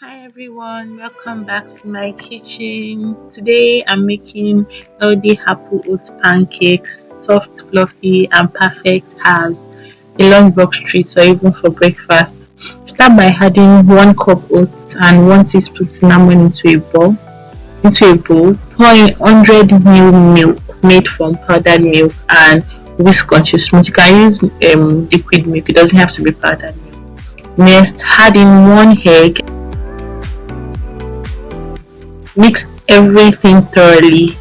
Hi everyone, welcome back to my kitchen. Today I'm making healthy apple oat pancakes, soft, fluffy, and perfect as a lunchbox treat or even for breakfast. Start by adding 1 cup oats and 1 teaspoon cinnamon into a bowl. Pour in 100 ml milk made from powdered milk and whisk until smooth. You can use liquid milk; it doesn't have to be powdered milk. Next, add in 1 egg. Mix everything thoroughly.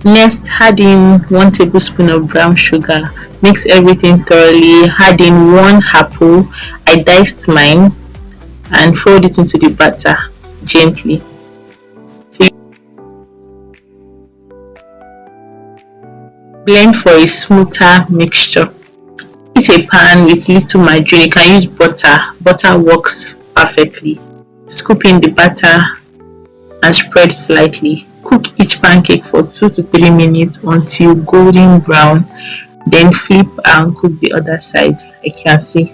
Next, add in 1 tablespoon of brown sugar. Mix everything thoroughly. Add in 1 apple. I diced mine and fold it into the batter gently. So blend for a smoother mixture. Heat a pan with little margarine. You can use butter. Butter works perfectly. Scoop in the batter and spread slightly. Cook each pancake for 2 to 3 minutes until golden brown. Then flip and cook the other side, like you can see.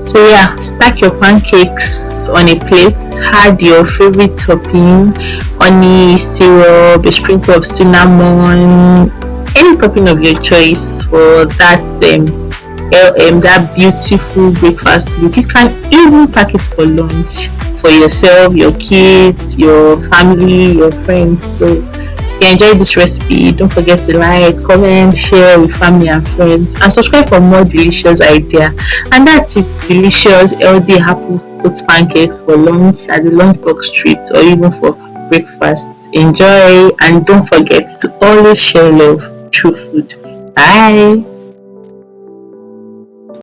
So yeah, stack your pancakes on a plate. Add your favorite topping, honey, syrup, a sprinkle of cinnamon, any topping of your choice for that beautiful breakfast look. You can even pack it for lunch for yourself, your kids, your family, your friends. So if you enjoyed this recipe, don't forget to like, comment, share with family and friends, and subscribe for more delicious ideas. And that's it, delicious, healthy apple oat pancakes for lunch, at the lunchbox treat, or even for breakfast. Enjoy, and don't forget to always share love through food. Bye.